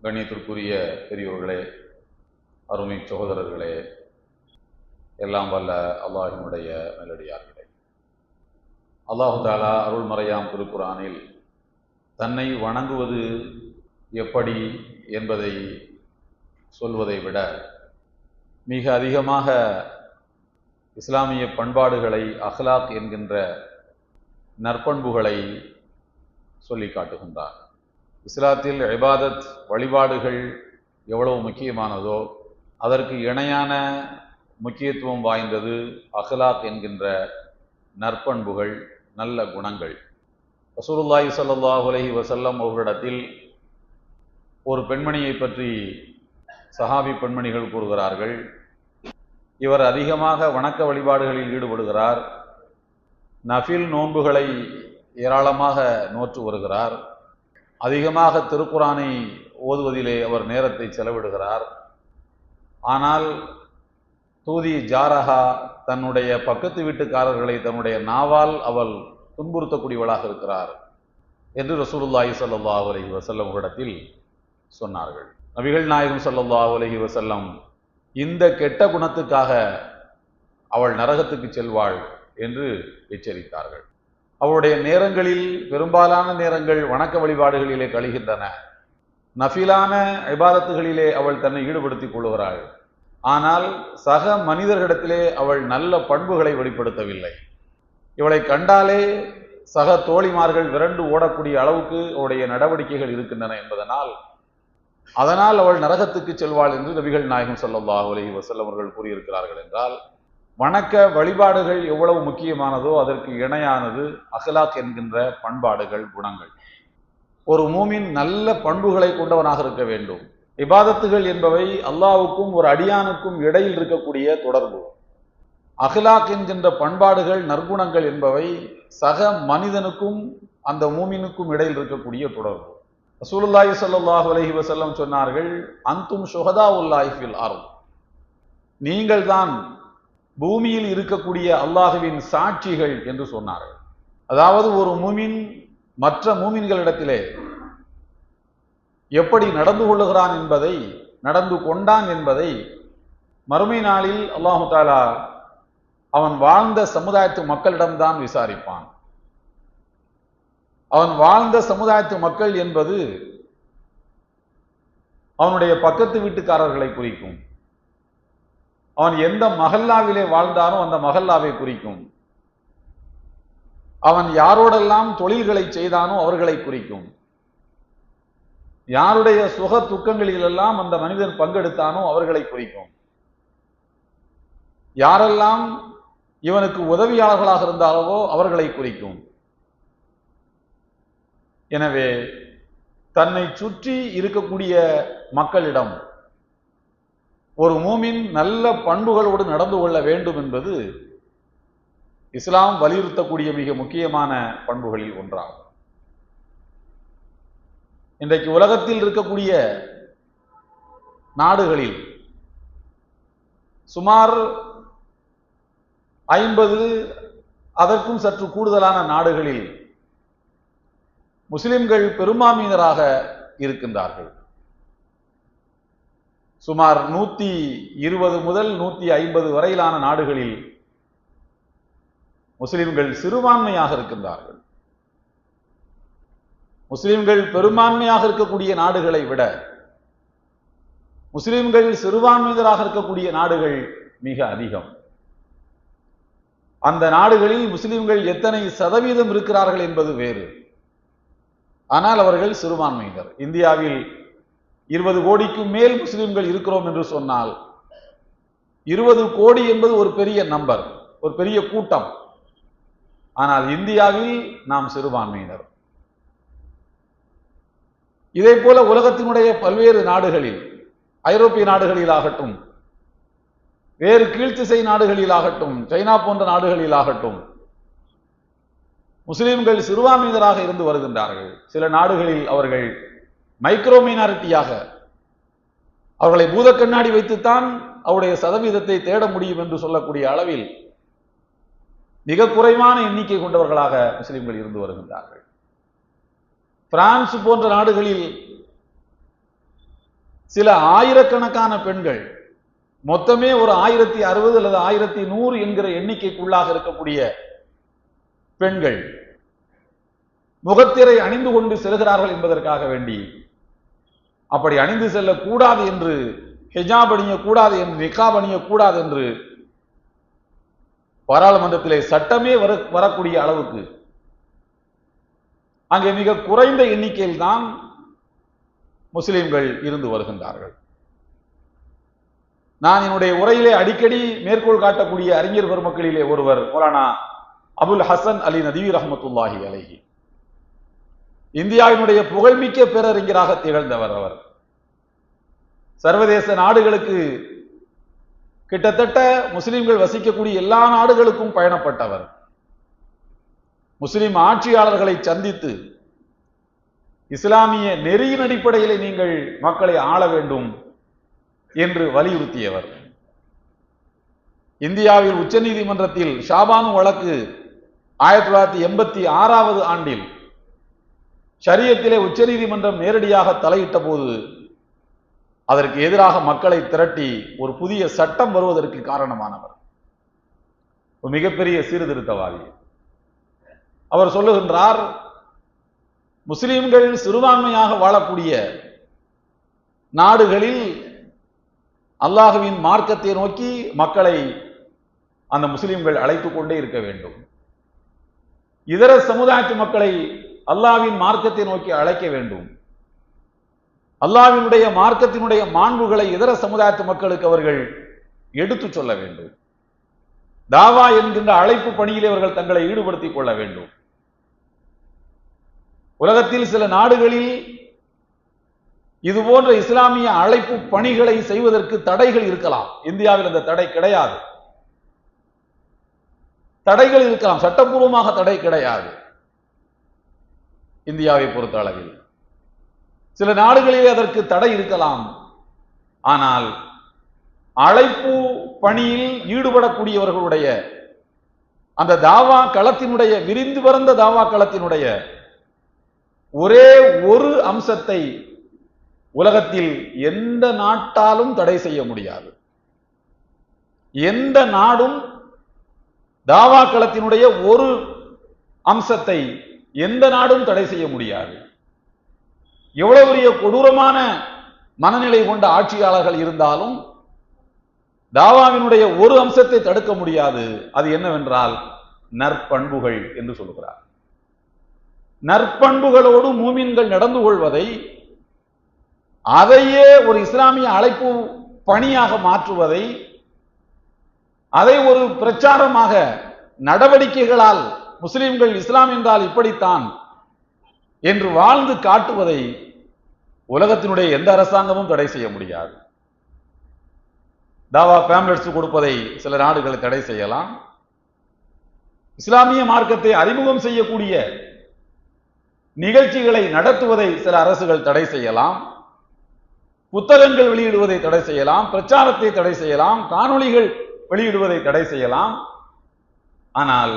கண்ணியத்திற்குரிய பெரியோர்களே, அருமை சகோதரர்களே, எல்லாம் வல்ல அல்லாஹினுடைய நல்லடியார்களே, அல்லாஹு தாலா அருள்மறையாம் திருக்குரானில் தன்னை வணங்குவது எப்படி என்பதை சொல்வதை விட மிக அதிகமாக இஸ்லாமிய பண்பாடுகளை, அஹ்லாக் என்கின்ற நற்பண்புகளை சொல்லி காட்டுகின்றார். இஸ்லாத்தில் இபாதத் வழிபாடுகள் எவ்வளவு முக்கியமானதோ அதற்கு இணையான முக்கியத்துவம் வாய்ந்தது அஹ்லாக் என்கின்ற நற்பண்புகள், நல்ல குணங்கள். ரசூலுல்லாஹி ஸல்லல்லாஹு அலைஹி வஸல்லம் அவர்களிடத்தில் ஒரு பெண்மணியை பற்றி சஹாபி பெண்மணிகள் கூறுகிறார்கள், இவர் அதிகமாக வணக்க வழிபாடுகளில் ஈடுபடுகிறார், நஃபில் நோன்புகளை ஏராளமாக நோற்று வருகிறார், அதிகமாக திருக்குரானை ஓதுவதிலே அவர் நேரத்தை செலவிடுகிறார். ஆனால் தூதி ஜாரஹா, தன்னுடைய பக்கத்து வீட்டுக்காரர்களை தன்னுடைய நாவால் அவள் துன்புறுத்தக்கூடியவளாக இருக்கிறார் என்று ரசூலுல்லாஹி ஸல்லல்லாஹு அலைஹி வஸல்லம் இடத்தில் சொன்னார்கள். நபிகள் நாயகம் ஸல்லல்லாஹு அலைஹி வஸல்லம் இந்த கெட்ட குணத்துக்காக அவள் நரகத்துக்கு செல்வாள் என்று எச்சரித்தார்கள். அவளுடைய நேரங்களில் பெரும்பாலான நேரங்கள் வணக்க வழிபாடுகளிலே கழிகின்றன, நஃபிலான இபாதத்துகளிலே அவள் தன்னை ஈடுபடுத்திக் கொள்கிறாள். ஆனால் சக மனிதர்களிடத்திலே அவள் நல்ல பண்புகளை வெளிப்படுத்தவில்லை. இவளை கண்டாலே சக தோழிமார்கள் விரண்டு ஓடக்கூடிய அளவுக்கு அவளுடைய நடவடிக்கைகள் இருக்கின்றன என்பதனால் அதனால் அவள் நரகத்துக்கு செல்வாள் என்று நபிகள் நாயகம் ஸல்லல்லாஹு அலைஹி வஸல்லம் அவர்கள் கூறியிருக்கிறார்கள். என்றால் வணக்க வழிபாடுகள் எவ்வளவு முக்கியமானதோ அதற்கு இணையானது அஹ்லாக் என்கின்ற பண்பாடுகள், குணங்கள். ஒரு மூமின் நல்ல பண்புகளை கொண்டவனாக இருக்க வேண்டும். இபாதத்துகள் என்பவை அல்லாஹ்வுக்கும் ஒரு அடியானுக்கும் இடையில் இருக்கக்கூடிய தொடர்பு. அஹ்லாக் என்கின்ற பண்பாடுகள், நற்குணங்கள் என்பவை சக மனிதனுக்கும் அந்த மூமினுக்கும் இடையில் இருக்கக்கூடிய தொடர்பு. ரசூலுல்லாஹி ஸல்லல்லாஹு அலைஹி வஸல்லம் சொன்னார்கள், அன்தும் ஷுஹதாஉல்லாஹி ஃபில் அர்த், நீங்கள் தான் பூமியில் இருக்கக்கூடிய அல்லாஹுவின் சாட்சிகள் என்று சொன்னார்கள். அதாவது ஒரு மூமின் மற்ற மூமின்களிடத்திலே எப்படி நடந்து கொள்ளுகிறான் என்பதை, நடந்து கொண்டான் என்பதை மறுமை நாளில் அல்லாஹு தஆலா அவன் வாழ்ந்த சமுதாயத்து மக்களிடம்தான் விசாரிப்பான். அவன் வாழ்ந்த சமுதாயத்து மக்கள் என்பது அவனுடைய பக்கத்து வீட்டுக்காரர்களை குறிக்கும். அவன் எந்த மஹல்லாவிலே வாழ்ந்தானோ அந்த மஹல்லாவை குறிக்கும். அவன் யாரோடெல்லாம் தொழில்களை செய்தானோ அவர்களை குறிக்கும். யாருடைய சுக துக்கங்களிலெல்லாம் அந்த மனிதன் பங்கெடுத்தானோ அவர்களை குறிக்கும். யாரெல்லாம் இவனுக்கு உதவியாளர்களாக இருந்தாலோ அவர்களை குறிக்கும். எனவே தன்னை சுற்றி இருக்கக்கூடிய மக்களிடம் ஒரு மூமின் நல்ல பண்புகளோடு நடந்து கொள்ள வேண்டும் என்பது இஸ்லாம் வலியுறுத்தக்கூடிய மிக முக்கியமான பண்புகளில் ஒன்றாகும். இன்றைக்கு உலகத்தில் இருக்கக்கூடிய நாடுகளில் சுமார் 50 அதற்கும் சற்று கூடுதலான நாடுகளில் முஸ்லிம்கள் பெரும்பான்மையினராக இருக்கின்றார்கள். சுமார் 120 முதல் 150 வரையிலான நாடுகளில் முஸ்லிம்கள் சிறுபான்மையாக இருக்கின்றார்கள். முஸ்லிம்கள் பெரும்பான்மையாக இருக்கக்கூடிய நாடுகளை விட முஸ்லிம்கள் சிறுபான்மையினராக இருக்கக்கூடிய நாடுகள் மிக அதிகம். அந்த நாடுகளில் முஸ்லிம்கள் எத்தனை சதவீதம் இருக்கிறார்கள் என்பது வேறு. ஆனால் அவர்கள் சிறுபான்மையினர். இந்தியாவில் 20 கோடிக்கும் மேல் முஸ்லிம்கள் இருக்கிறோம் என்று சொன்னால் 20 கோடி என்பது ஒரு பெரிய நம்பர், ஒரு பெரிய கூட்டம். ஆனால் இந்தியாவில் நாம் சிறுபான்மையினர். இதே போல உலகத்தினுடைய பல்வேறு நாடுகளில், ஐரோப்பிய நாடுகளிலாகட்டும், வேறு கீழ்த்திசை நாடுகளிலாகட்டும், சைனா போன்ற நாடுகளிலாகட்டும், முஸ்லிம்கள் சிறுபான்மையினராக இருந்து வருகின்றார்கள். சில நாடுகளில் அவர்கள் மைக்ரோ மைனாரிட்டியாக, அவர்களை பூத கண்ணாடி வைத்துத்தான் அவருடைய சதவீதத்தை தேட முடியும் என்று சொல்லக்கூடிய அளவில் மிக குறைவான எண்ணிக்கை கொண்டவர்களாக முஸ்லிம்கள் இருந்து வருகின்றார்கள். பிரான்ஸ் போன்ற நாடுகளில் சில ஆயிரக்கணக்கான பெண்கள், மொத்தமே ஒரு 1060 அல்லது 1100 என்கிற எண்ணிக்கைக்குள்ளாக இருக்கக்கூடிய பெண்கள் முகத்திரை அணிந்து கொண்டு செல்கிறார்கள் என்பதற்காக வேண்டி, அப்படி அணிந்து செல்லக்கூடாது என்று, ஹிஜாப் அணியக்கூடாது என்று, நிகாப் அணியக்கூடாது என்று பாராளுமன்றத்திலே சட்டமே வரக்கூடிய அளவுக்கு அங்கே மிக குறைந்த எண்ணிக்கையில் தான் முஸ்லிம்கள் இருந்து வருகின்றார்கள். நான் என்னுடைய உரையிலே அடிக்கடி மேற்கோள் காட்டக்கூடிய அறிஞர் பெருமக்களிலே ஒருவர் மௌலானா அபுல் ஹசன் அலி நதவி ரஹ்மத்துல்லாஹி அலைஹி. இந்தியாவினுடைய புகழ்மிக்க பேரறிஞராக திகழ்ந்தவர். அவர் சர்வதேச நாடுகளுக்கு, கிட்டத்தட்ட முஸ்லிம்கள் வசிக்கக்கூடிய எல்லா நாடுகளுக்கும் பயணப்பட்டவர். முஸ்லிம் ஆட்சியாளர்களை சந்தித்து இஸ்லாமிய நெறியின் அடிப்படையில் நீங்கள் மக்களை ஆள வேண்டும் என்று வலியுறுத்தியவர். இந்தியாவில் உச்ச நீதிமன்றத்தில் ஷாபானு வழக்கு 1986 ஆண்டில் ஷரியத்திலே உச்ச நீதிமன்றம் நேரடியாக தலையிட்ட போது அதற்கு எதிராக மக்களை திரட்டி ஒரு புதிய சட்டம் வருவதற்கு காரணமானவர். ஒரு மிகப்பெரிய சீர்திருத்தவாதி. அவர் சொல்லுகின்றார், முஸ்லிம்கள் சிறுபான்மையாக வாழக்கூடிய நாடுகளில் அல்லாஹ்வின் மார்க்கத்தை நோக்கி மக்களை அந்த முஸ்லிம்கள் அழைத்துக் கொண்டே இருக்க வேண்டும். இதர சமுதாயத்து மக்களை அல்லாஹ்வின் மார்க்கத்தை நோக்கி அழைக்க வேண்டும். அல்லாஹ்வினுடைய மார்க்கத்தினுடைய மாண்புகளை இதர சமுதாயத்து மக்களுக்கு அவர்கள் எடுத்துச் சொல்ல வேண்டும். தாவா என்கின்ற அழைப்பு பணியிலே அவர்கள் தங்களை ஈடுபடுத்திக் கொள்ள வேண்டும். உலகத்தில் சில நாடுகளில் இது போன்ற இஸ்லாமிய அழைப்பு பணிகளை செய்வதற்கு தடைகள் இருக்கலாம். இந்தியாவில் அந்த தடை கிடையாது. தடைகள் இருக்கலாம், சட்டப்பூர்வமாக தடை கிடையாது. இந்தியாவை பொறுத்த அளவில் சில நாடுகளிலே அதற்கு தடை இருக்கலாம். ஆனால் அழைப்பு பணியில் ஈடுபடக்கூடியவர்களுடைய அந்த தாவா களத்தினுடைய, விரிந்து பரந்த தாவா களத்தினுடைய ஒரே ஒரு அம்சத்தை உலகத்தில் எந்த நாட்டாலும் தடை செய்ய முடியாது. எந்த நாடும் தாவா களத்தினுடைய ஒரு அம்சத்தை எந்த நாடும் தடை செய்ய முடியாது. எவ்வளவு பெரிய கொடூரமான மனநிலை கொண்ட ஆட்சியாளர்கள் இருந்தாலும் தாவாவினுடைய ஒரு அம்சத்தை தடுக்க முடியாது. அது என்னவென்றால் நற்பண்புகள் என்று சொல்கிறார். நற்பண்புகளோடு மூமின்கள் நடந்து கொள்வதை, அதையே ஒரு இஸ்லாமிய அழைப்பு பணியாக மாற்றுவதை, அதை ஒரு பிரச்சாரமாக நடவடிக்கைகளால் முஸ்லிம்கள் இஸ்லாம் என்றால் இப்படித்தான் என்று வாழ்ந்து காட்டுவதை உலகத்தினுடைய எந்த அரசாங்கமும் தடை செய்ய முடியாது. தாவா பேம்லெட்ஸ் கொடுப்பதை சில நாடுகளை தடை செய்யலாம். இஸ்லாமிய மார்க்கத்தை அறிமுகம் செய்யக்கூடிய நிகழ்ச்சிகளை நடத்துவதை சில அரசுகள் தடை செய்யலாம். புத்தகங்கள் வெளியிடுவதை தடை செய்யலாம். பிரச்சாரத்தை தடை செய்யலாம். காணொளிகள் வெளியிடுவதை தடை செய்யலாம். ஆனால்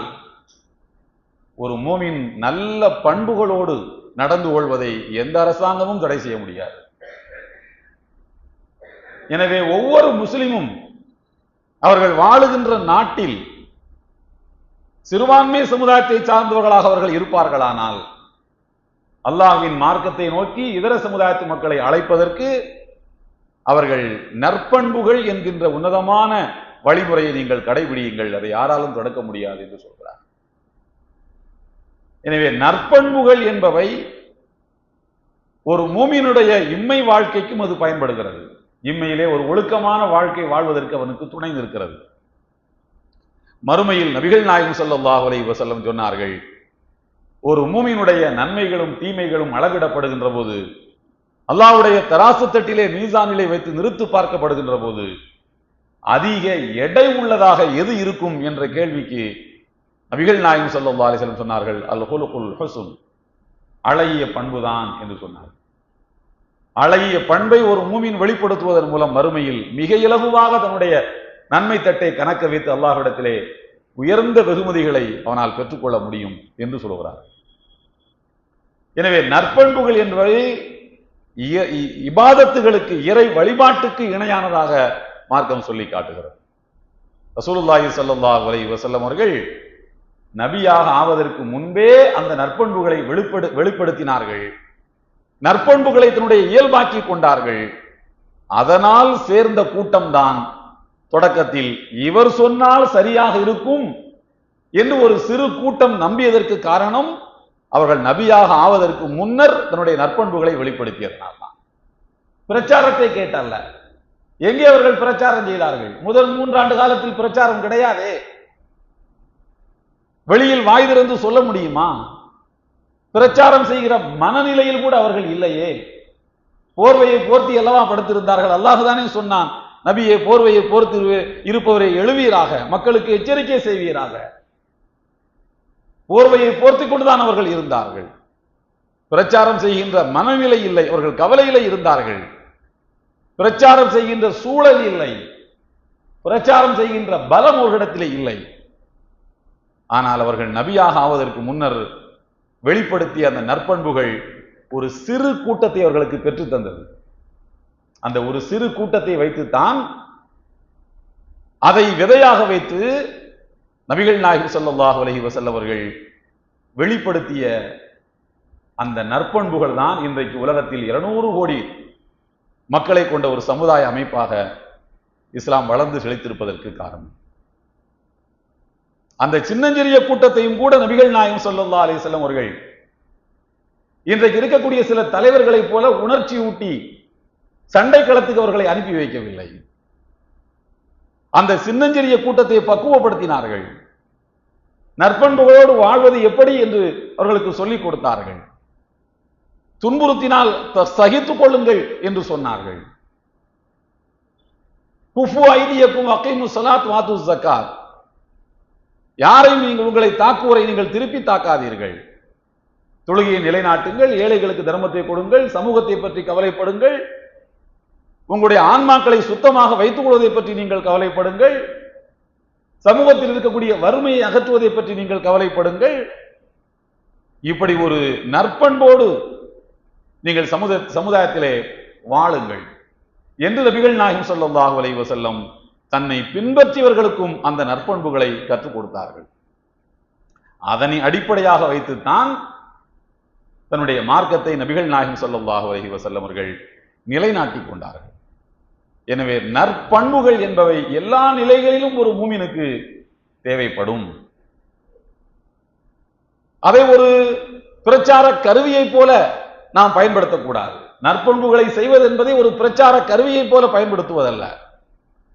ஒரு மூமின் நல்ல பண்புகளோடு நடந்து கொள்வதை எந்த அரசாங்கமும் தடை செய்ய முடியாது. எனவே ஒவ்வொரு முஸ்லிமும் அவர்கள் வாழுகின்ற நாட்டில் சிறுபான்மை சமுதாயத்தை சார்ந்தவர்களாக அவர்கள் இருப்பார்களானால் அல்லாஹ்வின் மார்க்கத்தை நோக்கி இதர சமுதாயத்து மக்களை அழைப்பதற்கு அவர்கள் நற்பண்புகள் என்கின்ற உன்னதமான வழிமுறையை நீங்கள் கடைபிடியுங்கள், அதை யாராலும் தடுக்க முடியாது என்று சொல்கிறார். எனவே நற்பண்புகள் என்பவை ஒரு மூமினுடைய இம்மை வாழ்க்கைக்கும் அது பயன்படுகிறது. இம்மையிலே ஒரு ஒழுக்கமான வாழ்க்கை வாழ்வதற்கு அவனுக்கு துணை நிற்கிறது. மறுமையில் நபிகள் நாயகம் ஸல்லல்லாஹு அலைஹி வஸல்லம் சொன்னார்கள், ஒரு மூமினுடைய நன்மைகளும் தீமைகளும் அளவிடப்படுகின்ற போது, அல்லாஹ்வுடைய தராசு தட்டிலே மீசானிலே வைத்து நிறுத்து பார்க்கப்படுகின்ற போது அதிக எடை உள்ளதாக எது இருக்கும் என்ற கேள்விக்கு நபிகள் நாயகம் ஸல்லல்லாஹு அலைஹி வஸல்லம் சொன்னார்கள், அல் ஹுலுகுல் ஹுஸ்ன், அழகிய பண்புதான் என்று சொன்னார். அழகிய பண்பை ஒரு மூமின் வெளிப்படுத்துவதன் மூலம் மறுமையில் மிக இலகுவாக தன்னுடைய நன்மை தட்டை கணக்க வைத்து அல்லாஹ்விடத்திலே உயர்ந்த வெகுமதிகளை அவனால் பெற்றுக்கொள்ள முடியும் என்று சொல்கிறார். எனவே நற்பண்புகள் என்பவை இபாதத்துகளுக்கு, இறை வழிபாட்டுக்கு இணையானதாக மார்க்கம் சொல்லி காட்டுகிறது. ரசூலுல்லாஹி ஸல்லல்லாஹு அலைஹி வஸல்லம் அவர்கள் நபியாக ஆவதற்கு முன்பே அந்த நற்பண்புகளை வெளிப்படுத்தினார்கள். நற்பண்புகளை தன்னுடைய இயல்பாக்கி கொண்டார்கள். அதனால் சேர்ந்த கூட்டம்தான் தொடக்கத்தில் இவர் சொன்னால் சரியாக இருக்கும் என்று ஒரு சிறு கூட்டம் நம்பியதற்கு காரணம் அவர்கள் நபியாக ஆவதற்கு முன்னர் தன்னுடைய நற்பண்புகளை வெளிப்படுத்தியதனால் தான். பிரச்சாரத்தை கேட்டல்ல. எங்கே அவர்கள் பிரச்சாரம் செய்தார்கள்? முதல் 3 ஆண்டு காலத்தில் பிரச்சாரம் கிடையாதே. வெளியில் வாய் திறந்து சொல்ல முடியுமா? பிரச்சாரம் செய்கிற மனநிலையில் கூட அவர்கள் இல்லையே. போர்வையை போர்த்தி அல்லவா படுத்திருந்தார்கள். அல்லாஹ் தானே சொன்னான், நபியே போர்வையை போர்த்து இருப்பவரை எழுவீராக, மக்களுக்கு எச்சரிக்கை செய்வீராக. போர்வையை போர்த்தி கொண்டுதான் அவர்கள் இருந்தார்கள். பிரச்சாரம் செய்கின்ற மனநிலை இல்லை, அவர்கள் கவலையிலே இருந்தார்கள். பிரச்சாரம் செய்கின்ற சூழல் இல்லை, பிரச்சாரம் செய்கின்ற பலம் ஒரு இடத்திலே இல்லை. ஆனால் அவர்கள் நபியாக ஆவதற்கு முன்னர் வெளிப்படுத்திய அந்த நற்பண்புகள் ஒரு சிறு கூட்டத்தை அவர்களுக்கு பெற்றுத் தந்தது. அந்த ஒரு சிறு கூட்டத்தை வைத்துத்தான், அதை விதையாக வைத்து நபிகள் நாயகம் ஸல்லல்லாஹு அலைஹி வஸல்லம் அவர்கள் வெளிப்படுத்திய அந்த நற்பண்புகள் தான் இன்றைக்கு உலகத்தில் 200 கோடி மக்களை கொண்ட ஒரு சமுதாய அமைப்பாக இஸ்லாம் வளர்ந்து செழித்திருப்பதற்கு காரணம். அந்த சின்னஞ்சிறிய கூட்டத்தையும் கூட நபிகள் நாயகம் ஸல்லல்லாஹு அலைஹி வஸல்லம் அவர்கள் இன்றைக்கு இருக்கக்கூடிய சில தலைவர்களைப் போல உணர்ச்சி ஊட்டி சண்டை களத்துக்கு அவர்களை அனுப்பி வைக்கவில்லை. அந்த சின்னஞ்சிறிய கூட்டத்தை பக்குவப்படுத்தினார்கள். நற்பண்புகளோடு வாழ்வது எப்படி என்று அவர்களுக்கு சொல்லிக் கொடுத்தார்கள். துன்புறுத்தினால் சகித்துக் கொள்ளுங்கள் என்று சொன்னார்கள். குஃபு ஐதியக்கும் அகீமு ஸலாத் வாத்து ஸகாத், யாரையும் நீங்கள் உங்களை தாக்குவரை நீங்கள் திருப்பி தாக்காதீர்கள். தொழுகையை நிலைநாட்டுங்கள், ஏழைகளுக்கு தர்மத்தை கொடுங்கள், சமூகத்தை பற்றி கவலைப்படுங்கள், உங்களுடைய ஆன்மாக்களை சுத்தமாக வைத்துக் கொள்வதை பற்றி நீங்கள் கவலைப்படுங்கள், சமூகத்தில் இருக்கக்கூடிய வறுமையை அகற்றுவதை பற்றி நீங்கள் கவலைப்படுங்கள். இப்படி ஒரு நற்பண்போடு நீங்கள் சமுதாயத்திலே வாழுங்கள் என்று நபிகள் நாயகம் ஸல்லல்லாஹு அலைஹி வஸல்லம் தன்னை பின்பற்றியவர்களுக்கும் அந்த நற்பண்புகளை கற்றுக் கொடுத்தார்கள். அதனை அடிப்படையாக வைத்துத்தான் தன்னுடைய மார்க்கத்தை நபிகள் நாயகம் ஸல்லல்லாஹு அலைஹி வஸல்லம் அவர்கள் நிலைநாட்டிக் கொண்டார்கள். எனவே நற்பண்புகள் என்பவை எல்லா நிலைகளிலும் ஒரு மூமினுக்கு தேவைப்படும். அதை ஒரு பிரச்சார கருவியை போல நாம் பயன்படுத்தக்கூடாது. நற்பண்புகளை செய்வது என்பதை ஒரு பிரச்சார கருவியை போல பயன்படுத்துவதல்ல.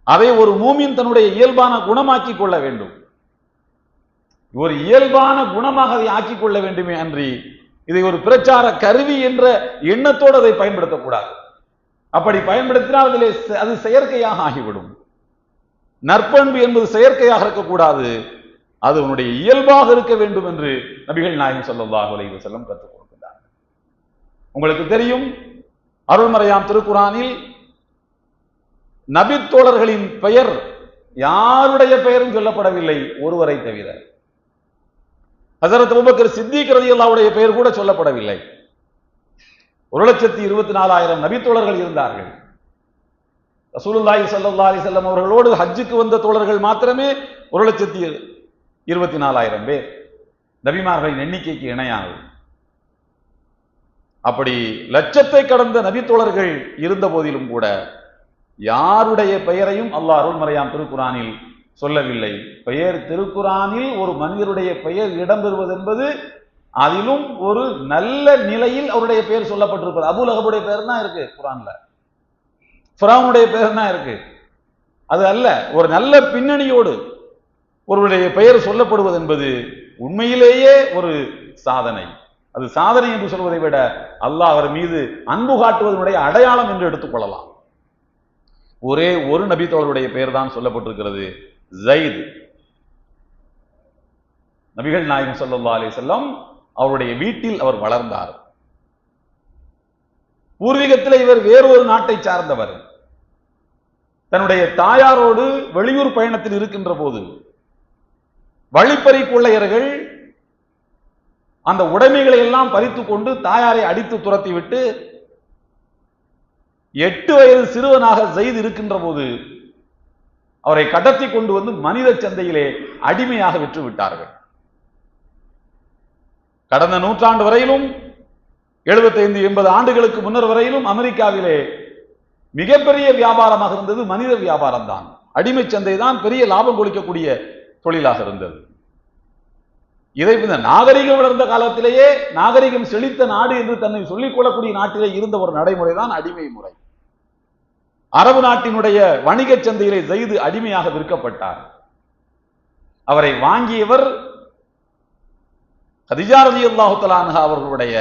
அதை ஒரு மூமின் தன்னுடைய இயல்பான குணமாக்கிக் கொள்ள வேண்டும். ஒரு இயல்பான குணமாக அதை ஆக்கிக் கொள்ள வேண்டுமே அன்றி இதை ஒரு பிரச்சார கருவி என்ற எண்ணத்தோடு அதை பயன்படுத்தக்கூடாது. அப்படி பயன்படுத்தினால் அதிலே அது செயற்கையாக ஆகிவிடும். நற்பண்பு என்பது செயற்கையாக இருக்கக்கூடாது, அது உன்னுடைய இயல்பாக இருக்க வேண்டும் என்று நபிகள் நாயகம் ஸல்லல்லாஹு அலைஹி வஸல்லம் கற்றுக் கொடுக்கிறார். உங்களுக்கு தெரியும், அருள்மறையாம் திருக்குரானில் நபித்தோழர்களின் பெயர் யாருடைய பெயரும் சொல்லப்படவில்லை, ஒருவரை தவிர. ஹஸரத் அபூபக்கர் சித்தீக் ரலியல்லாஹுடைய பெயர் கூட சொல்லப்படவில்லை. 1,24,000 நபித்தோழர்கள் இருந்தார்கள். ரசூலுல்லாஹி ஸல்லல்லாஹு அலைஹி வஸல்லம் அவர்களோடு ஹஜ்ஜுக்கு வந்த தோழர்கள் மாத்திரமே 1,24,000 பேர். நபிமார்களின் எண்ணிக்கைக்கு இணையானது. அப்படி லட்சத்தை கடந்த நபித்தோழர்கள் இருந்த போதிலும் கூட யாருடைய பெயரையும் அல்லாஹ் அருள்மறையாம் திருக்குரானில் சொல்லவில்லை. பெயர் திருக்குரானில் ஒரு மனிதருடைய பெயர் இடம்பெறுவது என்பது அதிலும் ஒரு நல்ல நிலையில் அவருடைய பெயர் சொல்லப்பட்டிருப்பது. அபூ லஹபுடைய பெயர் தான் இருக்கு குரான்ல, ஃபிரௌனுடைய பெயர் தான் இருக்கு. அது அல்ல, ஒரு நல்ல பின்னணியோடு ஒருவருடைய பெயர் சொல்லப்படுவது என்பது உண்மையிலேயே ஒரு சாதனை. அது சாதனை என்று சொல்வதை விட அல்லாஹ் அவர் மீது அன்பு காட்டுவதனுடைய அடையாளம் என்று எடுத்துக்கொள்ளலாம். ஒரே ஒரு நபித்தோழருடைய பெயர் தான் சொல்லப்பட்டிருக்கிறது, ஸைத். நபிகள் நாயகம் ஸல்லல்லாஹு அலைஹி வஸல்லம் அவருடைய வீட்டில் அவர் வளர்ந்தார். பூர்வீகத்தில் இவர் வேறொரு நாட்டை சார்ந்தவர். தன்னுடைய தாயாரோடு வெளியூர் பயணத்தில் இருக்கின்ற போது வழிப்பறி கொள்ளையர்கள் அந்த உடைமைகளை எல்லாம் பறித்து கொண்டு தாயாரை அடித்து துரத்தி விட்டு 8 வயது சிறுவனாக ஜெயித் இருக்கின்ற போது அவரை கடத்தி கொண்டு வந்து மனித சந்தையிலே அடிமையாக விற்று விட்டார்கள். கடந்த நூற்றாண்டு வரையிலும் 75-80 ஆண்டுகளுக்கு முன்னர் வரையிலும் அமெரிக்காவிலே மிகப்பெரிய வியாபாரமாக இருந்தது மனித வியாபாரம் தான். அடிமை சந்தை தான் பெரிய லாபம் கொளிக்கக்கூடிய தொழிலாக இருந்தது. இதை நாகரிகம் வளர்ந்த காலத்திலேயே நாகரிகம் செழித்த நாடு என்று தன்னை சொல்லிக் கொள்ளக்கூடிய நாட்டிலே இருந்த ஒரு நடைமுறை தான் அடிமை முறை. அரபு நாட்டினுடைய வணிக சந்தையிலே ஜெயித் அடிமையாக விற்கப்பட்டார். அவரை வாங்கியவர் கதீஜா ரலியல்லாஹு தஆலா அன்ஹா அவர்களுடைய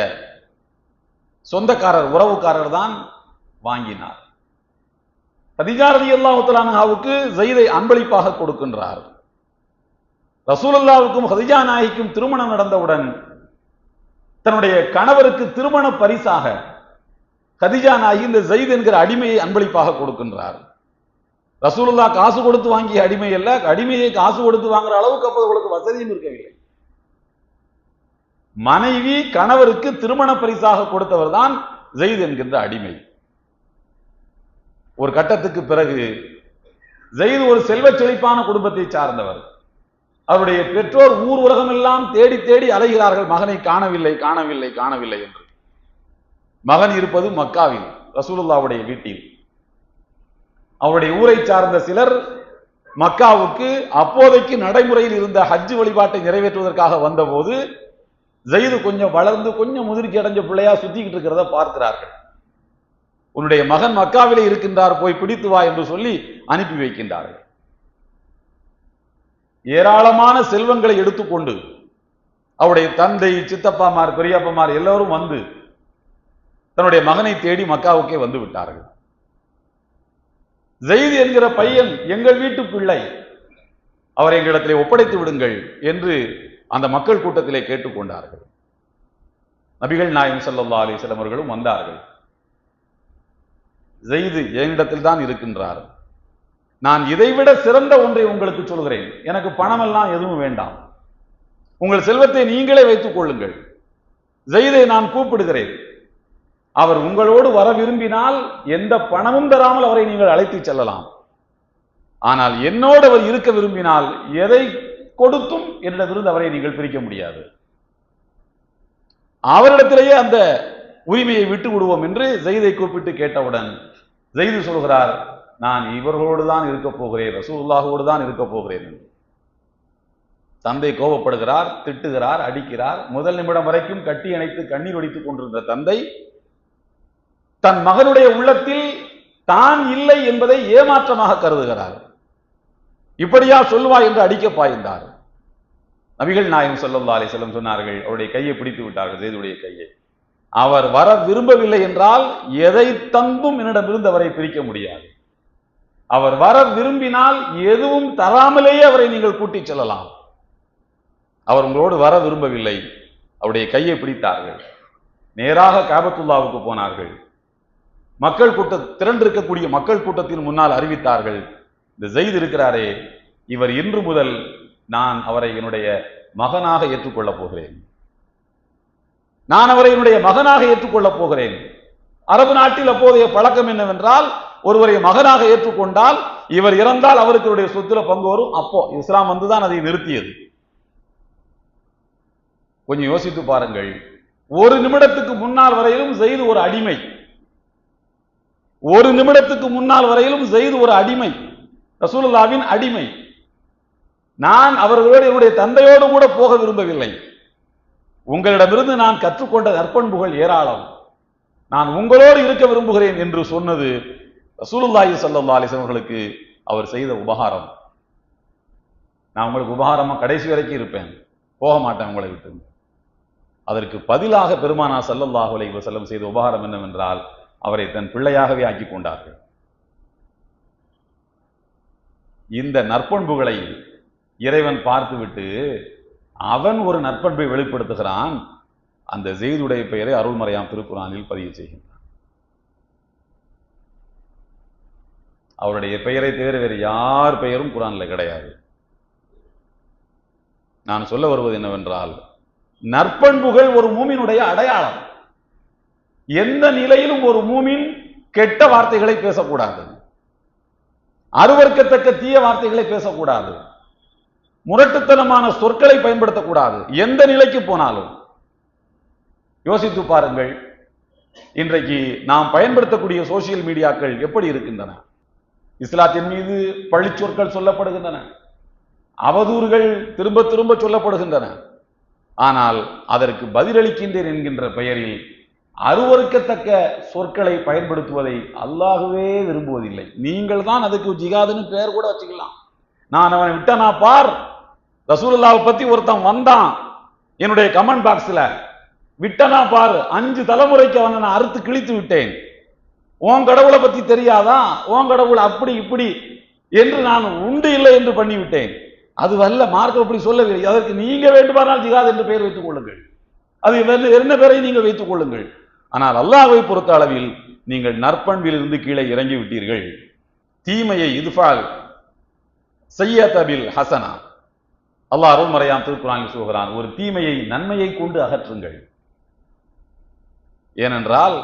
சொந்தக்காரர், உறவுக்காரர் தான் வாங்கினார். கதீஜா ரலியல்லாஹு தஆலா அன்ஹாவுக்கு ஜெயிதை அன்பளிப்பாக கொடுக்கின்றார். ரசூலுல்லாஹ்வுக்கும் கதீஜா நாயகிக்கும் திருமணம் நடந்தவுடன் தன்னுடைய கணவருக்கு திருமண பரிசாக கதீஜா நாயகி இந்த ஜெயித் என்கிற அடிமையை அன்பளிப்பாக கொடுக்கின்றார். ரசூலுல்லாஹ் காசு கொடுத்து வாங்கிய அடிமை அல்ல, அடிமையை காசு கொடுத்து வாங்குற அளவுக்கு அப்போது வசதியும் இருக்கவில்லை. மனைவி கணவருக்கு திருமண பரிசாக கொடுத்தவர் தான் ஜெயித் என்கின்ற அடிமை. ஒரு கட்டத்துக்கு பிறகு ஜெயித் ஒரு செல்வ செழிப்பான குடும்பத்தை சார்ந்தவர். அவருடைய பெற்றோர் ஊர் உலகம் எல்லாம் தேடி தேடி அலைகிறார்கள், மகனை காணவில்லை காணவில்லை காணவில்லை என்று. மகன் இருப்பது மக்காவில் ரசூலுல்லாஹ்வுடைய வீட்டில். அவருடைய ஊரை சார்ந்த சிலர் மக்காவுக்கு அப்போதைக்கு நடைமுறையில் இருந்த ஹஜ் வழிபாட்டை நிறைவேற்றுவதற்காக வந்தபோது ஜெயித் கொஞ்சம் வளர்ந்து கொஞ்சம் முதிர்ச்சி அடைஞ்ச பிள்ளையா சுத்திக்கிட்டு இருக்கிறத பார்க்கிறார்கள். உன்னுடைய மகன் மக்காவிலே இருக்கின்றார், போய் பிடித்து வா என்று சொல்லி அனுப்பி வைக்கின்றார்கள். ஏராளமான செல்வங்களை எடுத்துக்கொண்டு அவருடைய தந்தை, சித்தப்பாமார், பெரியப்பமார் எல்லோரும் வந்து தன்னுடைய மகனை தேடி மக்காவுக்கே வந்து விட்டார்கள். ஜெயித் என்கிற பையன் எங்கள் வீட்டு பிள்ளை, அவரை எங்களிடத்திலே ஒப்படைத்து விடுங்கள் என்று அந்த மக்கள் கூட்டத்திலே கேட்டுக்கொண்டார்கள். நபிகள் நாயகம் ஸல்லல்லாஹு அலைஹி வஸல்லம் அவர்களும் வந்தார்கள். ஜெயித் என்னிடத்தில் தான் இருக்கின்றார், நான் இதைவிட சிறந்த ஒன்றை உங்களுக்கு சொல்கிறேன், எனக்கு பணம் எல்லாம் எதுவும் வேண்டாம், உங்கள் செல்வத்தை நீங்களே வைத்துக் கொள்ளுங்கள், ஜெயிதை நான் கூப்பிடுகிறேன், அவர் உங்களோடு வர விரும்பினால் எந்த பணமும் தராமல் அவரை நீங்கள் அழைத்து செல்லலாம், ஆனால் என்னோடு அவர் இருக்க விரும்பினால் எதை கொடுத்தும் என்னிடமிருந்து அவரை நீங்கள் பிரிக்க முடியாது, அவரிடத்திலேயே அந்த உரிமையை விட்டு விடுவோம் என்று ஜெயிதை கூப்பிட்டு கேட்டவுடன் ஜெயித் சொல்கிறார், நான் இவர்களோடு தான் இருக்க போகிறேன், ரசூலுல்லாஹோடு தான் இருக்க போகிறேன். தந்தை கோபப்படுகிறார், திட்டுகிறார், அடிக்கிறார். முதல் நிமிடம் வரைக்கும் கட்டி அணைத்து கண்ணீர் வடித்துக் கொண்டிருந்த தந்தை தன் மகனுடைய உள்ளத்தில் தான் இல்லை என்பதை ஏமாற்றமாக கருதுகிறார். இப்படியா சொல்லுவாய் என்று அடிக்க பாய்ந்தார். நபிகள் நாயகம் ஸல்லல்லாஹு அலைஹி வஸல்லம் சொன்னார்கள், அவருடைய கையை பிடித்து விட்டார்கள், ஜெயிதுடைய கையை. அவர் வர விரும்பவில்லை என்றால் எதை தந்தும் என்னிடமிருந்து அவரை பிரிக்க முடியாது, அவர் வர விரும்பினால் எதுவும் தராமலேயே அவரை நீங்கள் கூட்டிச் செல்லலாம், அவர் உங்களோடு வர விரும்பவில்லை. அவருடைய கையை பிடித்தார்கள், நேராக காபத்துல்லாவுக்கு போனார்கள். மக்கள் திரண்டிருக்கக்கூடிய மக்கள் கூட்டத்தின் முன்னால் அறிவித்தார்கள், இந்த ஜெயித் இருக்கிறாரே, இவர் இன்று முதல் நான் அவரை என்னுடைய மகனாக ஏற்றுக்கொள்ளப் போகிறேன், நான் அவரை என்னுடைய மகனாக ஏற்றுக்கொள்ளப் போகிறேன். அரபு நாட்டில் அப்போதைய பழக்கம் என்னவென்றால், ஒருவரை மகனாக ஏற்றுக்கொண்டால் இவர் இறந்தால் அவருக்கு சொத்துல பங்கு வரும். அப்போ இஸ்லாம் வந்துதான் அதை நிறுத்தியது. கொஞ்சம் யோசித்து பாருங்கள், ஒரு நிமிடத்துக்கு முன்னால் வரையிலும் ஜெயித் ஒரு அடிமை, ஒரு நிமிடத்துக்கு முன்னால் வரையிலும் ஜெயித் ஒரு அடிமை, ரசூலுல்லாஹ்வின் அடிமை. நான் அவர்களோடு என்னுடைய தந்தையோடு கூட போக விரும்பவில்லை, உங்களிடமிருந்து நான் கற்றுக்கொண்ட நற்பண்புகள் ஏராளம், நான் உங்களோடு இருக்க விரும்புகிறேன் என்று சொன்னது ரசூலுல்லாஹி ஸல்லல்லாஹு அலைஹி வஸல்லம் அவர்களுக்கு அவர் செய்த உபகாரம். நான் உங்களுக்கு உபகாரமா கடைசி வரைக்கும் இருப்பேன், போக மாட்டேன் உங்களை விட்டு. அதற்கு பதிலாக பெருமானார் ஸல்லல்லாஹு அலைஹி வஸல்லம் செய்த உபகாரம் என்னவென்றால், அவரை தன் பிள்ளையாகவே ஆக்கி கொண்டார்கள். இந்த நற்பண்புகளை இறைவன் பார்த்துவிட்டு அவன் ஒரு நற்பண்பை வெளிப்படுத்துகிறான். அந்த ஜெயிதுடைய பெயரை அருள்மறையாம் திருக்குர்ஆனில் பதிவு செய்கின்றான். அவருடைய பெயரை தவிர வேறு யார் பெயரும் குர்ஆன்ல கிடையாது. நான் சொல்ல வருவது என்னவென்றால், நற்பண்புகள் ஒரு மூமினுடைய அடையாளம். எந்த நிலையிலும் ஒரு மூமின் கெட்ட வார்த்தைகளை பேசக்கூடாது, அருவருக்கத்தக்க தீய வார்த்தைகளை பேசக்கூடாது, முரட்டுத்தனமான சொற்களை பயன்படுத்தக்கூடாது. எந்த நிலைக்கு போனாலும் யோசித்து பாருங்கள். இன்றைக்கு நாம் பயன்படுத்தக்கூடிய சோசியல் மீடியாக்கள் எப்படி இருக்கின்றன? இஸ்லாத்தின் மீது பழி சொற்கள் சொல்லப்படுகின்றன, அவதூறுகள் திரும்ப திரும்ப சொல்லப்படுகின்றன. ஆனால் அதற்கு பதிலளிக்கின்றேன் என்கின்ற பெயரில் அருவருக்கத்தக்க சொற்களை பயன்படுத்துவதை அல்லாஹ்வே விரும்புவதில்லை. நீங்கள் தான் அதுக்கு ஜிகாதுன்னு பெயர் கூட வச்சுக்கலாம். நான் அவனை விட்டனா பார், ரசூலுல்லாஹ் பத்தி ஒருத்தன் வந்தான் என்னுடைய கமெண்ட் பாக்ஸ்ல, விட்டனா பார், 5 தலைமுறைக்கு அவனை நான் அறுத்து கிழித்து விட்டேன், உன் கடவுளை பத்தி தெரியாதா, உன் கடவுள் அப்படி இப்படி என்று நான் உண்டு இல்லை என்று பண்ணிவிட்டேன். அது வல்ல மார்க்கம் அப்படி சொல்லவில்லை. அதற்கு நீங்க வேண்டுமானால் ஜிகாத் என்று பெயர் வைத்துக் கொள்ளுங்கள், அது என்ன பெயரை நீங்கள் வைத்துக் கொள்ளுங்கள். ஆனால் அல்லாஹ்வை பொறுத்த அளவில் நீங்கள் நற்பண்பில் இருந்து கீழே இறங்கி விட்டீர்கள். தீமையை இதுஃபால் சய்யதபில் ஹசனா, அல்லாஹ் அருள்மறையாம் திருக்குர்ஆனில் சொல்கிறான், ஒரு தீமையை நன்மையை கொண்டு அகற்றுங்கள். ஏனென்றால்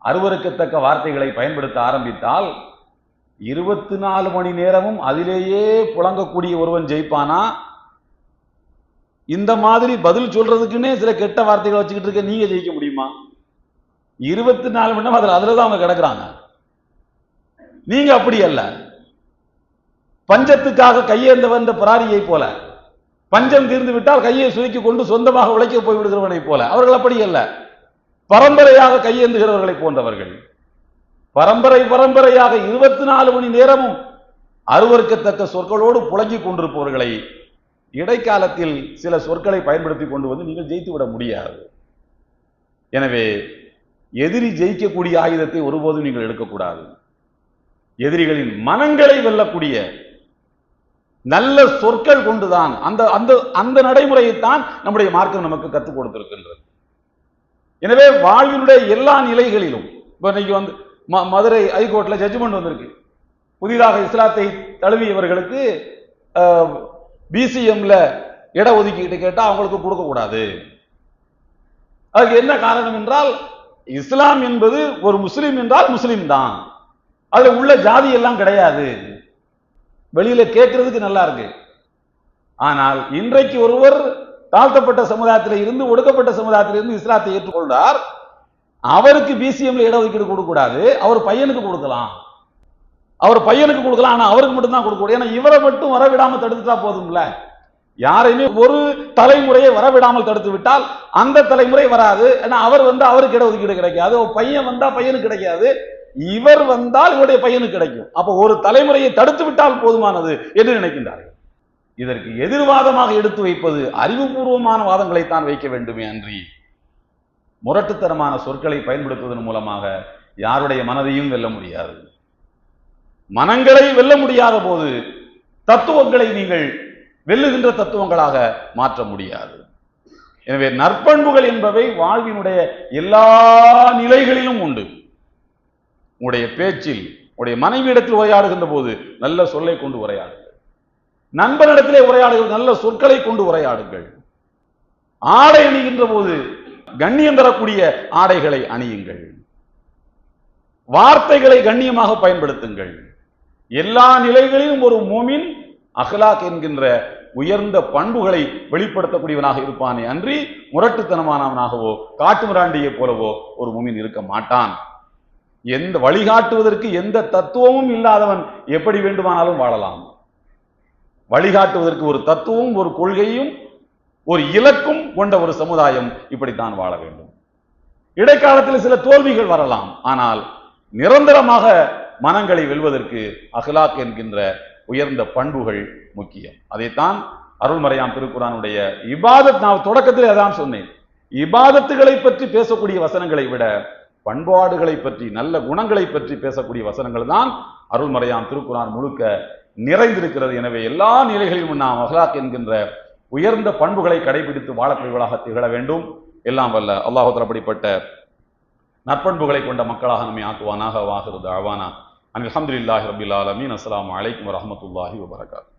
அருவருக்கத்தக்க வார்த்தைகளை பயன்படுத்த ஆரம்பித்தால் 24 மணி நேரமும் அதிலேயே புழங்கக்கூடிய ஒருவன் ஜெயிப்பானா? இந்த மாதிரி பதில் சொல்றதுக்குன்னே சில கெட்ட வார்த்தைகளை வச்சுக்கிட்டு இருக்க நீங்க ஜெயிக்க முடியுமா? 24 மணி நேரம் அதுலதான் அவங்க கிடக்குறாங்க. நீங்க அப்படி அல்ல. பஞ்சத்துக்காக கையேந்தவன் பராரியை போல, பஞ்சம் தீர்ந்து விட்டால் கையை சுருக்கி கொண்டு சொந்தமாக உழைக்க போய் விடுகிறவனை போல அவர்கள் அப்படி அல்ல. பரம்பரையாக கையேந்துகிறவர்களை போன்றவர்கள். பரம்பரையாக 24 மணி நேரமும் அருவருக்கத்தக்க சொற்களோடு புழங்கிக் கொண்டிருப்பவர்களை இடைக்காலத்தில் சில சொற்களை பயன்படுத்தி கொண்டு வந்து நீங்கள் ஜெயித்து விட முடியாது. எனவே எதிரி ஜெயிக்கக்கூடிய ஆயுதத்தை ஒருபோதும் நீங்கள் எடுக்கக்கூடாது. எதிரிகளின் மனங்களை வெல்லக்கூடிய நல்ல சொற்கள் கொண்டுதான் அந்த நடைமுறையைத்தான் நம்முடைய மார்க்கம் நமக்கு கற்றுக் கொடுத்திருக்கின்றது. எனவே வாழ்வினுடைய எல்லா நிலைகளிலும், இப்ப இன்னைக்கு வந்து மதுரை ஹைகோர்ட்ல ஜட்ஜ்மெண்ட் வந்திருக்கு, புதிதாக இஸ்லாத்தை தழுவியவர்களுக்கு பிசிஎம்ல இட ஒதுக்கீட்டு கேட்டா அவங்களுக்கு கொடுக்க கூடாது. அதுக்கு என்ன காரணம் என்றால், இஸ்லாம் என்பது ஒரு முஸ்லிம் என்றால் முஸ்லிம் தான், அதுல உள்ள ஜாதி எல்லாம் கிடையாது. வெளியில கேட்கறதுக்கு நல்லா இருக்கு. ஆனால் இன்றைக்கு ஒருவர் தாழ்த்தப்பட்ட சமுதாயத்தில் இருந்து, ஒடுக்கப்பட்ட சமுதாயத்தில் இருந்து இஸ்லாத்தை ஏற்றுக்கொண்டார், அவருக்கு பிசிஎம்ல இடஒதுக்கீடு கொடுக்க கூடாது, அவர் பையனுக்கு கொடுக்கலாம். ஆனா அவருக்கு மட்டும் தான் கொடுக்க கூடாது. ஏன்னா இவரை மட்டும் வரவிடாம தடுத்துட்டா போதும்ல. யாரையுமே ஒரு தலைமுறையை வரவிடாமல் தடுத்து விட்டால் அந்த தலைமுறை வராது. ஏன்னா அவர் வந்தா அவருக்கு இடஒதுக்கீடு கிடைக்காது, பையன் வந்தா பையனுக்கு கிடைக்காது, இவர் வந்தால் இவருடைய பையனுக்கு கிடைக்கும். அப்ப ஒரு தலைமுறையை தடுத்து விட்டால் போதுமானது என்று நினைக்கின்றார்கள். இதற்கு எதிர்வாதமாக எடுத்து வைப்பது அறிவுபூர்வமான வாதங்களை தான் வைக்க வேண்டுமே அன்றி முரட்டுத்தனமான சொற்களை பயன்படுத்துவதன் மூலமாக யாருடைய மனதையும் வெல்ல முடியாது. மனங்களை வெல்ல முடியாத போது தத்துவங்களை நீங்கள் வெல்லுகின்ற தத்துவங்களாக மாற்ற முடியாது. எனவே நற்பண்புகள் என்பவை வாழ்வினுடைய எல்லா நிலைகளிலும் உண்டு. உங்களுடைய பேச்சில், உங்களுடைய மனைவியிடத்தில் உரையாடுகின்ற போது நல்ல சொல்லை கொண்டு உரையாடுங்கள். நண்பனிடத்திலே உரையாடுங்கள், நல்ல சொற்களை கொண்டு உரையாடுங்கள். ஆடை அணிகின்ற போது கண்ணியம் தரக்கூடிய ஆடைகளை அணியுங்கள். வார்த்தைகளை கண்ணியமாக பயன்படுத்துங்கள். எல்லா நிலைகளிலும் ஒரு மோமின் அஹ்லாக் என்கின்ற உயர்ந்த பண்புகளை வெளிப்படுத்தக்கூடியவனாக இருப்பானே அன்றி முரட்டுத்தனமானவனாகவோ காட்டுமிராண்டியை போலவோ ஒரு மோமின் இருக்க மாட்டான். எந்த வழிகாட்டுவதற்கு எந்த தத்துவமும் இல்லாதவன் எப்படி வேண்டுமானாலும் வாழலாம். வழிகாட்டுவதற்கு ஒரு தத்துவம், ஒரு கொள்கையும், ஒரு இலக்கும் கொண்ட ஒரு சமுதாயம் இப்படித்தான் வாழ வேண்டும். இடைக்காலத்தில் சில தோல்விகள் வரலாம், ஆனால் நிரந்தரமாக மனங்களை வெல்வதற்கு அஹ்லாக் என்கின்ற உயர்ந்த பண்புகள் முக்கியம். அதைத்தான் அருள்மறையாம் திருக்குர்ஆனுடைய இபாதத், நான் தொடக்கத்தில் அதான் சொன்னேன், இபாதத்துகளை பற்றி பேசக்கூடிய வசனங்களை விட பண்பாடுகளை பற்றி, நல்ல குணங்களை பற்றி பேசக்கூடிய வசனங்கள் தான் அருள்மறையாம் திருக்குர்ஆன் முழுக்க நிறைந்திருக்கிறது. எனவே எல்லா நிலைகளிலும் நாம் அஹ்லாக் என்கின்ற உயர்ந்த பண்புகளை கடைபிடித்து வாழக்கூடியவர்களாக திகழ வேண்டும். எல்லாம் வல்ல அல்லாஹ் தஆலா அப்படிப்பட்ட நற்பண்புகளை கொண்ட மக்களாக நம்மை ஆக்குவானாக. வாஹிரு தஅவானா அல்ஹம்துலில்லாஹி ரப்பில் ஆலமீன். அஸ்ஸலாமு அலைக்கும் வரஹ்மத்துல்லாஹி வபரகாத்துஹு.